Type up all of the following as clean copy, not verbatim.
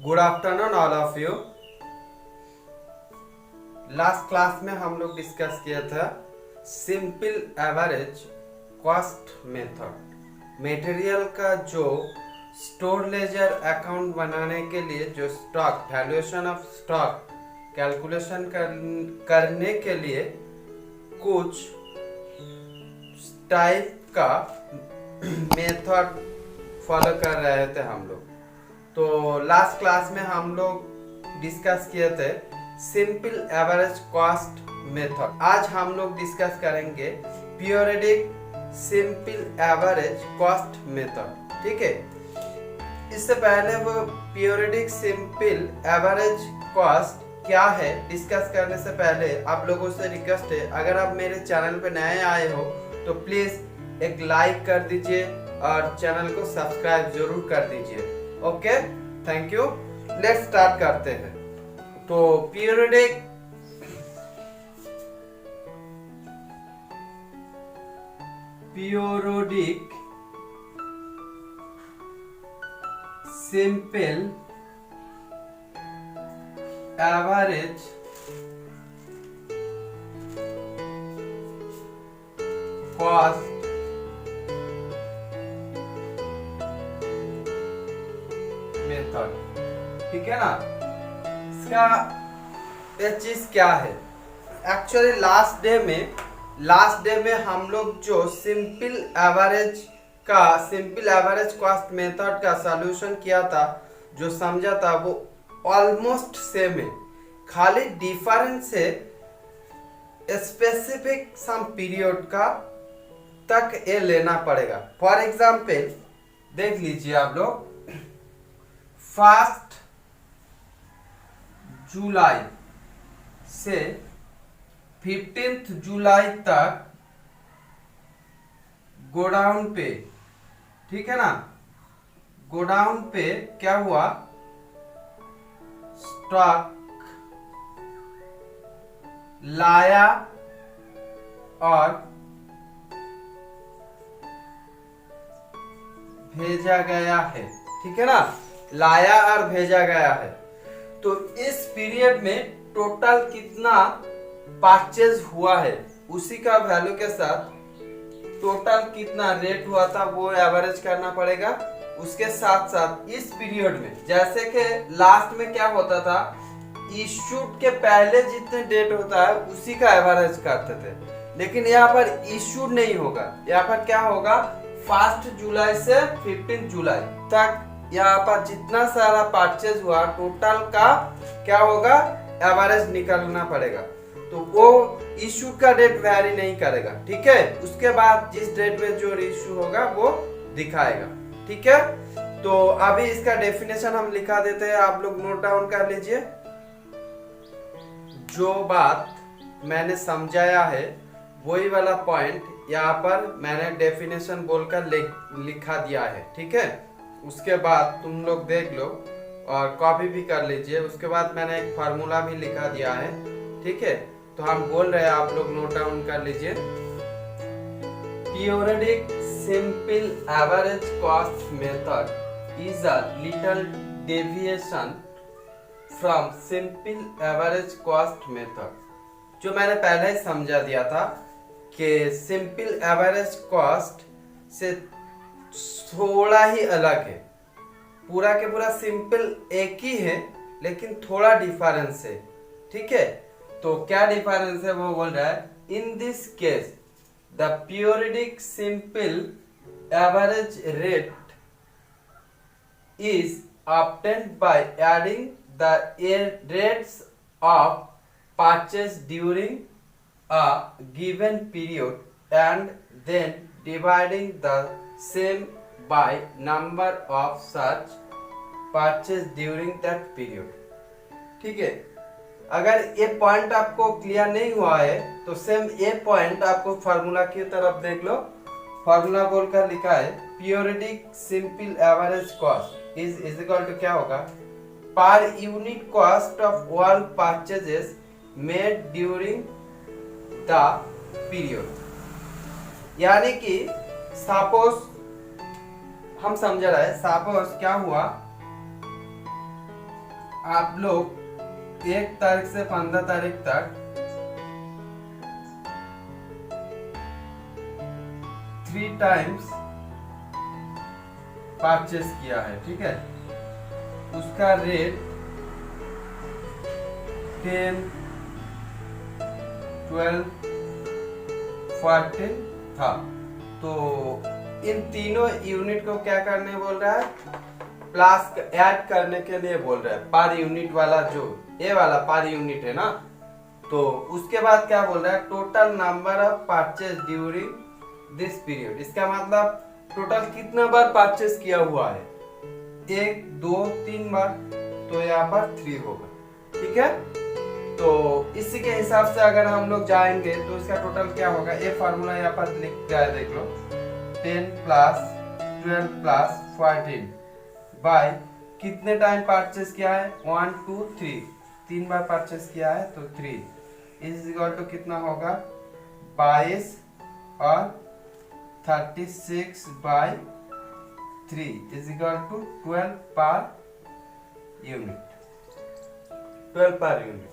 Good afternoon all of you. Last class में हम लोग डिस्कस किया था simple average cost method. Material का जो स्टोर लेजर अकाउंट बनाने के लिए जो stock valuation of stock calculation करने के लिए कुछ टाइप का मेथड फॉलो कर रहे थे हम लोग। तो लास्ट क्लास में हम लोग डिस्कस किए थे सिंपल एवरेज कॉस्ट मेथड। आज हम लोग डिस्कस करेंगे periodic simple average cost method. ठीक है, इससे पहले वो पीरियोडिक सिंपल एवरेज कॉस्ट क्या है डिस्कस करने से पहले आप लोगों से रिक्वेस्ट है, अगर आप मेरे चैनल पे नए आए हो तो प्लीज एक लाइक कर दीजिए और चैनल को सब्सक्राइब जरूर कर दीजिए। Okay, thank you. Let's start करते हैं। तो periodic simple average cost method, ठीक है ना। इसका ये चीज क्या है एक्चुअली लास्ट डे में हम लोग जो सिंपल एवरेज कॉस्ट मेथड का सॉल्यूशन किया था, जो समझा था, वो ऑलमोस्ट सेम है। खाली डिफरेंस है स्पेसिफिक सम पीरियड का तक ये लेना पड़ेगा। फॉर एग्जाम्पल देख लीजिए आप लोग, 1 जुलाई से 15 जुलाई तक गोडाउन पे, ठीक है ना, गोडाउन पे क्या हुआ, स्टॉक लाया और भेजा गया है, ठीक है ना, लाया और भेजा गया है। तो इस पीरियड में टोटल कितना परचेज हुआ है, उसी का वैल्यू के साथ टोटल कितना रेट हुआ था वो एवरेज करना पड़ेगा। उसके साथ साथ इस पीरियड में, जैसे कि लास्ट में क्या होता था, इश्यूड के पहले जितने डेट होता है उसी का एवरेज करते थे, लेकिन यहाँ पर इश्यूड नहीं होगा। यहाँ पर क्या होगा, 1 जुलाई से 15 जुलाई तक यहाँ पर जितना सारा परचेज हुआ टोटल का क्या होगा, एवरेज निकालना पड़ेगा। तो वो इशू का डेट वैरी नहीं करेगा, ठीक है। उसके बाद जिस डेट में जो इशू होगा वो दिखाएगा, ठीक है। तो अभी इसका डेफिनेशन हम लिखा देते हैं, आप लोग नोट डाउन कर लीजिए। जो बात मैंने समझाया है वही वाला पॉइंट यहाँ पर मैंने डेफिनेशन बोलकर लिखा दिया है, ठीक है। उसके बाद तुम लोग देख लो और कॉपी भी कर लीजिए। उसके बाद मैंने एक फार्मूला भी लिखा दिया है, ठीक है। तो हम बोल रहे हैं, आप लोग नोट डाउन कर लीजिए। Periodic simple average cost method is a little deviation from simple average cost method. जो मैंने पहले ही समझा दिया था कि सिंपल एवरेज कॉस्ट से थोड़ा ही अलग है। पूरा के पूरा सिंपल एक ही है, लेकिन थोड़ा डिफरेंस है, ठीक है। तो क्या डिफरेंस है वो बोल रहा है, in this case the periodic simple average rate is obtained by adding the rates of purchase during a given period and then dividing the same by number of such purchase during that period, ठीक है। अगर ये point आपको clear नहीं हुआ है तो same ये पॉइंट आपको फार्मूला की तरफ देख लो। फार्मूला बोलकर लिखा है, periodic simple average cost is equal to क्या होगा, per unit cost of all purchases made during the period. यानी कि सपोज हम समझ रहे हैं, सपोज क्या हुआ, आप लोग 1 तारीख से 15 तारीख तक 3 टाइम्स परचेस किया है, ठीक है। उसका रेट 10, 12, 14 था। तो इन तीनों यूनिट को क्या करने बोल रहा है, प्लस ऐड करने के लिए बोल रहा है। पर यूनिट वाला जो ये वाला पर यूनिट है ना, तो उसके बाद क्या बोल रहा है, total number of purchase during this period. इसका मतलब टोटल कितना बार परचेज किया हुआ है, 1, 2, 3 बार, तो यहाँ पर 3 होगा, ठीक है। तो इसी के हिसाब से अगर हम लोग जाएंगे तो इसका टोटल क्या होगा, ये फार्मूला यहाँ पर लिख दिया है, देख लो। 10 + 12 + 14 बाय कितने टाइम परचेस किया है, 1, 2, 3, 3 बार परचेस किया है, तो 3 इज इक्वल टू कितना होगा, 22 और 36/3 is equal to 12 per unit, 12 per unit.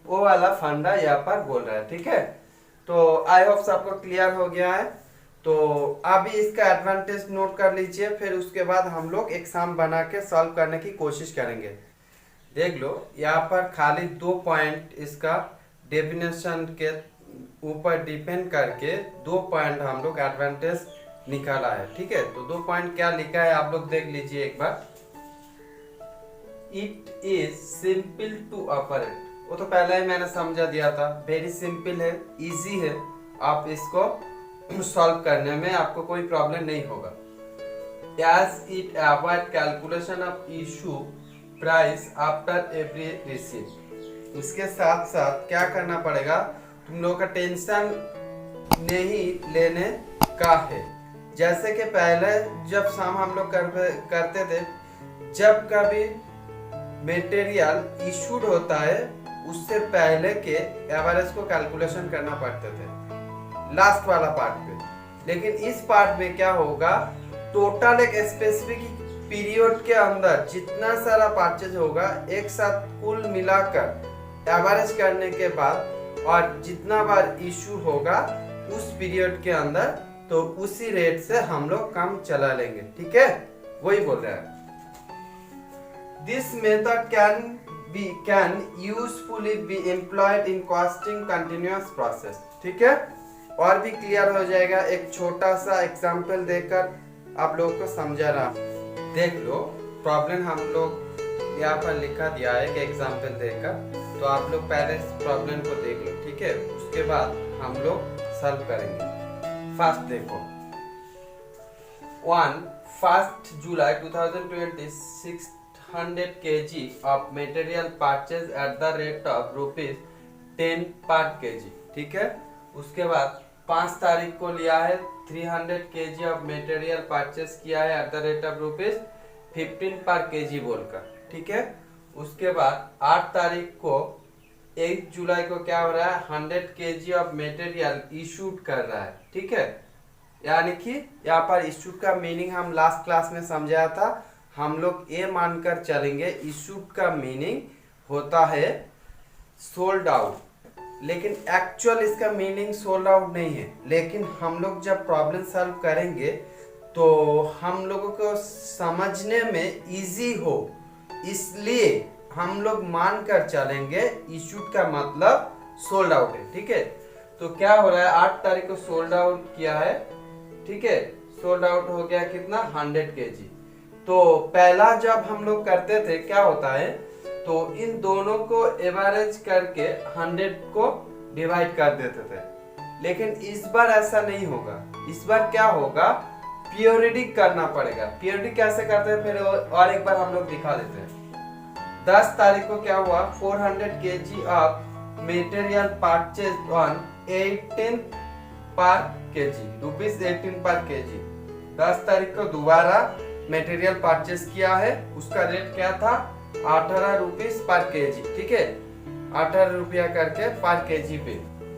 वो वाला फंडा यहाँ पर बोल रहा है, ठीक है। तो आई होप सबको क्लियर हो गया है। तो अभी इसका एडवांटेज नोट कर लीजिए, फिर उसके बाद हम लोग एग्जाम बना के सॉल्व करने की कोशिश करेंगे। देख लो यहाँ पर खाली 2 पॉइंट इसका डेफिनेशन के ऊपर डिपेंड करके 2 पॉइंट हम लोग एडवांटेज निकाला है, ठीक है। तो 2 पॉइंट क्या लिखा है आप लोग देख लीजिए एक बार। It is simple to operate, वो तो पहले ही मैंने समझा दिया था, वेरी सिंपल है, इजी है, आप इसको सॉल्व करने में आपको कोई प्रॉब्लम नहीं होगा। As it avoid calculation of issue price after every receive. इसके साथ साथ क्या करना पड़ेगा, तुम लोगों का टेंशन नहीं लेने का है। जैसे कि पहले जब शाम हम लोग करते थे, जब कभी मटेरियल इशूड होता है उससे पहले के एवरेज को कैलकुलेशन करना पड़ते थे लास्ट वाला पार्ट में। लेकिन इस पार्ट में क्या होगा, टोटल एक स्पेसिफिक पीरियड के अंदर जितना सारा परचेज होगा एक साथ कुल मिलाकर एवरेज करने के बाद और जितना बार इशू होगा उस पीरियड के अंदर, तो उसी रेट से हम लोग काम चला लेंगे, ठीक है। वही बोल रहा है। This method can usefully be employed in costing continuous process, ठीक है। और भी क्लियर हो जाएगा, एक छोटा सा एग्जांपल देकर आप लोगों को समझा रहा। देख लो प्रॉब्लम हम लोग यहाँ पर लिखा दिया है कि एग्जांपल देकर, तो आप लोग पहले प्रॉब्लम को देख लो, ठीक है। उसके बाद हम लोग सॉल्व करेंगे। फर्स्ट देखो, 1 July 2020 600 kg of material purchase at the rate of ₹10 per kg, ठीक है। उसके बाद 5 तारीख को लिया है 300 kg of material purchase किया है at the rate of ₹15 per kg बोलकर, ठीक है। उसके बाद 8 तारीख को 1 जुलाई को क्या हो रहा है, 100 kg of material इशूड कर रहा है, ठीक है। यानी कि यहाँ पर इशूड का मीनिंग हम लास्ट क्लास में समझाया था। हम लोग ये मानकर चलेंगे इशूड का मीनिंग होता है सोल्ड आउट, लेकिन एक्चुअल इसका मीनिंग सोल्ड आउट नहीं है। लेकिन हम लोग जब प्रॉब्लम सॉल्व करेंगे तो हम लोगों को समझने में इजी हो, इसलिए हम लोग मानकर चलेंगे इशूड का मतलब सोल्ड आउट है, ठीक है। तो क्या हो रहा है, 8 तारीख को सोल्ड आउट किया है, ठीक है। सोल्ड आउट हो गया कितना, 100 kg। तो पहला जब हम लोग करते थे क्या होता है, तो इन दोनों को एवरेज करके 100 को डिवाइड कर देते थे। लेकिन इस बार ऐसा नहीं होगा। इस बार क्या होगा, पीरियडिक करना पड़ेगा। पीरियडिक कैसे करते हैं फिर और एक बार हम लोग दिखा देते हैं। 10 तारीख को क्या हुआ, 400 kg of material purchased on 18 पर kg, ₹18 पर kg। 10 तारीख को दोबारा मटेरियल परचेज किया है, उसका रेट क्या था, 18 रुपीस पर kg, ठीक है। 18 रुपया करके पर kg पे।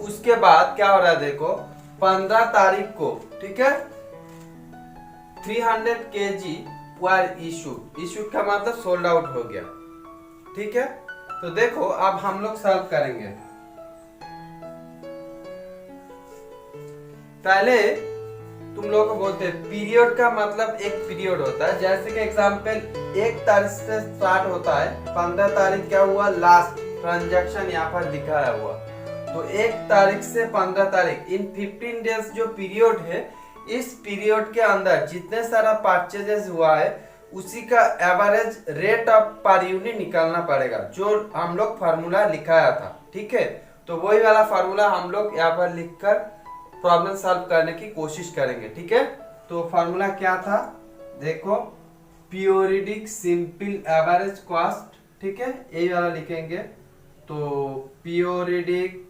उसके बाद क्या हो रहा है देखो, 15 तारीख को, ठीक है, 300 kg वर इशूड। इशूड का मतलब सोल्ड आउट हो गया, ठीक है। तो देखो अब हम लोग सॉल्व करेंगे। पहले तुम लोग को बोलते हैं पीरियड का मतलब एक पीरियड होता है। जैसे कि एग्जांपल 1 तारीख से स्टार्ट होता है, 15 तारीख क्या हुआ, लास्ट ट्रांजैक्शन यहाँ पर लिखा है हुआ। तो 1 तारीख से 15 तारीख इन 15 डेज जो पीरियड है, इस पीरियड के अंदर जितने सारा परचेजेस हुआ है उसी का average rate of per unit निकालना पड़ेगा, जो हम लोग फार्मूला लिखाया था। ठीक है, तो वही वाला फार्मूला हम लोग यहाँ पर लिखकर प्रॉब्लम सॉल्व करने की कोशिश करेंगे। ठीक है, तो फार्मूला क्या था देखो, पीरियडिक सिंपल एवरेज कॉस्ट। ठीक है, यही वाला लिखेंगे। तो periodic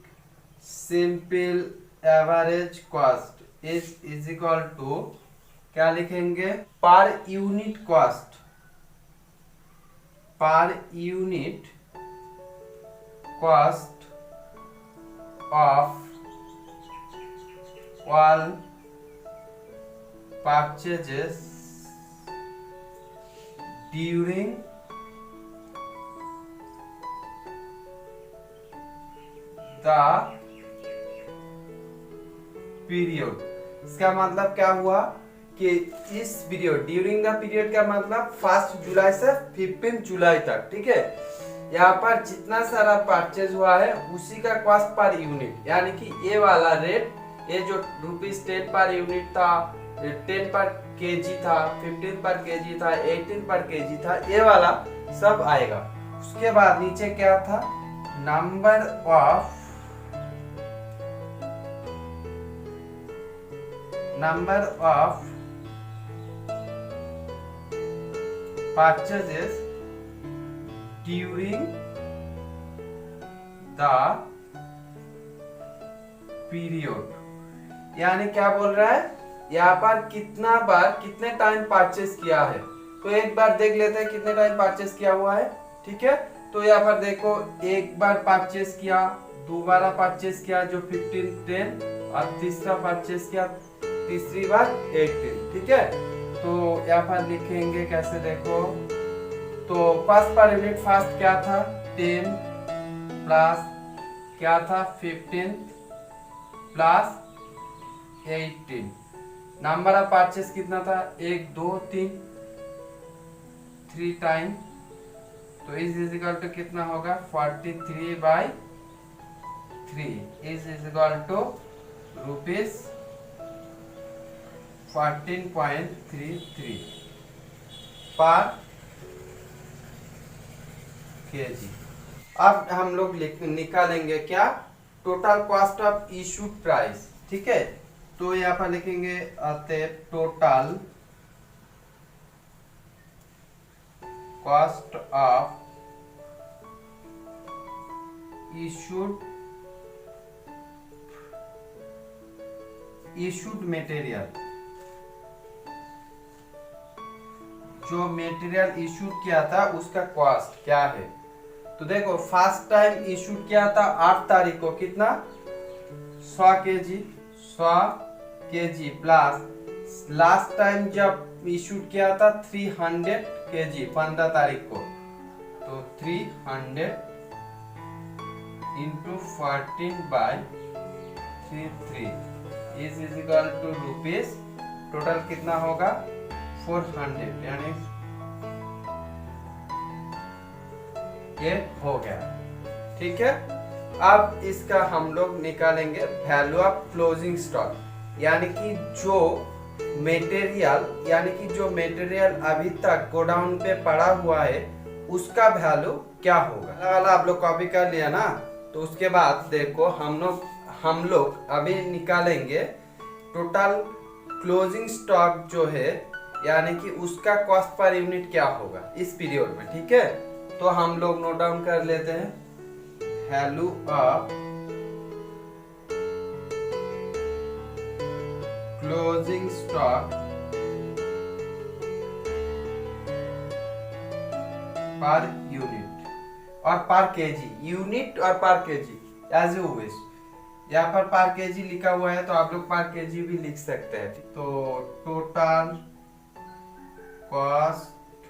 simple average cost is equal to क्या लिखेंगे, per unit cost, per unit cost of all purchases during the period। इसका मतलब क्या हुआ कि इस पीरियड, ड्यूरिंग द पीरियड का मतलब 1 जुलाई से 15 जुलाई तक। ठीक है, यहाँ पर जितना सारा परचेज हुआ है उसी का कॉस्ट पर यूनिट, यानी कि ये वाला रेट, ये जो ₹10 पर यूनिट था, 10 पर केजी था, 15 पर केजी था, 18 पर केजी था, ये वाला सब आएगा। उसके बाद नीचे क्या था, number of purchases during the period, यानी क्या बोल रहा है, यहाँ पर कितना बार कितने टाइम परचेस किया है। तो एक बार देख लेते हैं कितने टाइम परचेस किया हुआ है। ठीक है, तो यहाँ पर देखो, एक बार परचेस किया, दोबारा परचेस किया जो 15 10, और तीसरा परचेस किया तीसरी बार 18। ठीक है, तो यहाँ पर लिखेंगे कैसे देखो, तो फर्स्ट पर यूनिट फर्स्ट क्या था 10 प्लस क्या था 15 प्लस 18, नंबर ऑफ परचेस कितना था 1 2 3 टाइम, तो इज इक्वल टू कितना होगा 43/3 इज इक्वल टू रुपीस 14.33 पर केजी। अब हम लोग निकालेंगे क्या, total cost of issued price. ठीक है, तो यहाँ पर लिखेंगे अतः total cost of issued material, जो मटेरियल इशूड किया था उसका कॉस्ट क्या है। तो देखो फर्स्ट टाइम इशूड किया था 8 तारीख को, कितना 100 केजी प्लस लास्ट टाइम जब इशूड किया था 300 केजी 15 तारीख को, तो 300 into 14/33 is equal to rupees, total कितना होगा 400, यानी ये हो गया। ठीक है, अब इसका हम लोग निकालेंगे वैल्यू ऑफ क्लोजिंग स्टॉक, यानी कि जो मटेरियल अभी तक गोडाउन पे पड़ा हुआ है उसका वैल्यू क्या होगा। वाला आप लोग कॉपी कर लिया ना, तो उसके बाद देखो हम लोग अभी निकालेंगे टोटल क्लोजिंग स्टॉक जो है, यानी कि उसका कॉस्ट पर यूनिट क्या होगा इस पीरियड में। ठीक है, तो हम लोग नोट डाउन कर लेते हैं, value of closing stock per unit और पर केजी, यूनिट और पर केजी एज यू विश। यहाँ पर केजी लिखा हुआ है तो आप लोग पर केजी भी लिख सकते हैं। तो total cost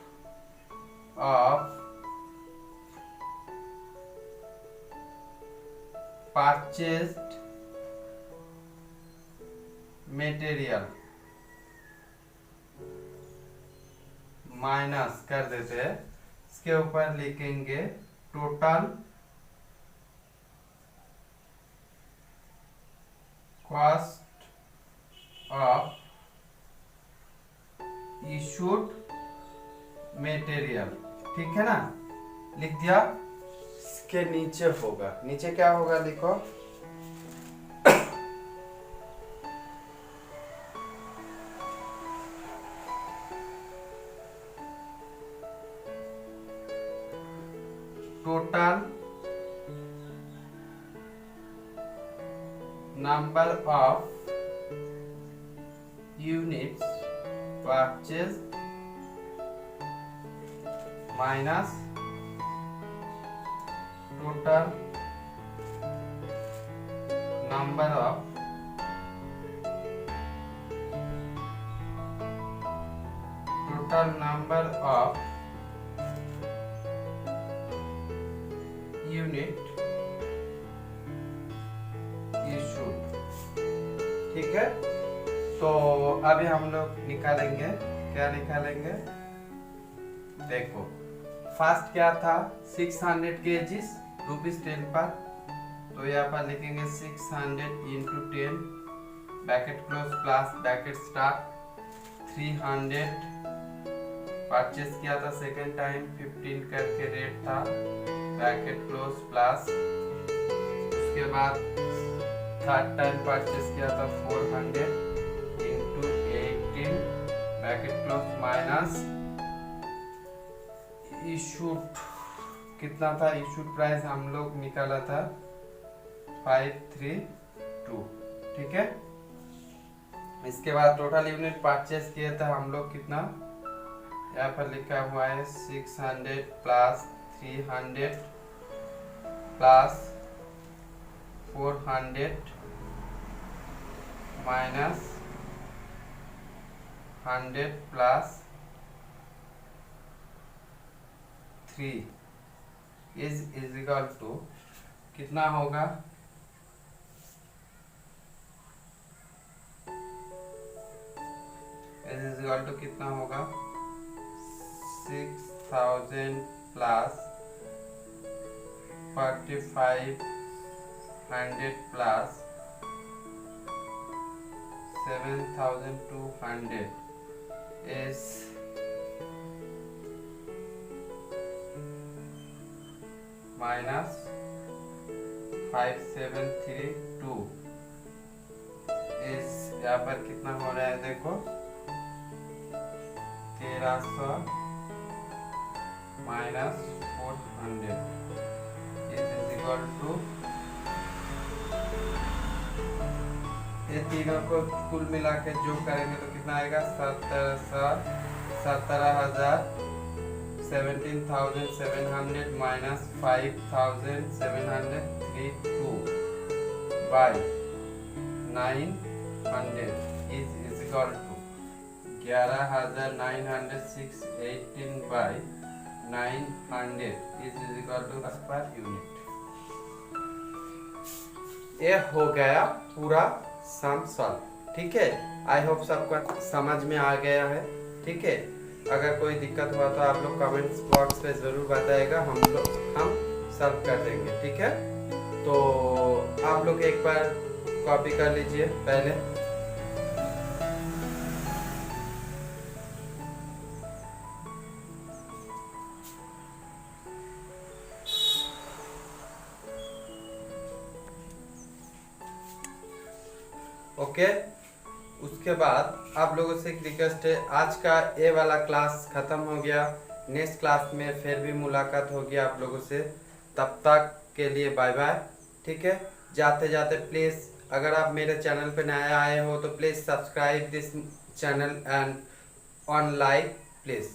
of purchased material minus कर देते हैं, इसके ऊपर लिखेंगे total cost of issued material. ठीक है ना, लिख दिया। इसके नीचे होगा, नीचे क्या होगा लिखो, total number of units purchased minus total number of unit issued. ठीक है, तो अभी हम लोग निकालेंगे, क्या निकालेंगे, देखो फर्स्ट क्या था 600 kgs ₹10 पर, तो यहाँ पर लिखेंगे 600 into 10 bracket close plus bracket start 300 purchase किया था सेकेंड टाइम 15 करके रेट था ब्रैकेट क्लोज प्लस, उसके बाद थर्ड टाइम परचेस किया था 400 into 18 bracket close minus issued कितना था, इशूड प्राइस हम लोग निकाला था 532। ठीक है, इसके बाद टोटल यूनिट परचेस किए थे हम लोग कितना, यहाँ पर लिखा हुआ है 600 plus 300 plus 400 minus 100 plus 3 is equal to कितना होगा, इज इक्वल टू कितना होगा 6000 प्लस 4500 प्लस 7200 is minus 5732 इस यहाँ पर कितना हो रहा है देखो 1300 माइनस 400 इज इक्वल टू, ये तीनों को कुल मिला के जो करेंगे तो कितना आएगा 17,700 minus 5,732 by 900 is equal to 11,918 by 900 is equal to per unit. ये हो गया पूरा सम सॉल्व। ठीक है, आई होप सबको समझ में आ गया है। ठीक है, अगर कोई दिक्कत हुआ तो आप लोग कमेंट्स बॉक्स पे जरूर बताएगा, हम सॉल्व कर देंगे। ठीक है, तो आप लोग एक बार कॉपी कर लीजिए पहले। ओके, उसके बाद आप लोगों से एक रिक्वेस्ट है, आज का ये वाला क्लास खत्म हो गया, नेक्स्ट क्लास में फिर भी मुलाकात होगी आप लोगों से, तब तक के लिए बाय बाय। ठीक है, जाते जाते प्लीज़ अगर आप मेरे चैनल पे नए आए हो तो please subscribe this channel and on like please.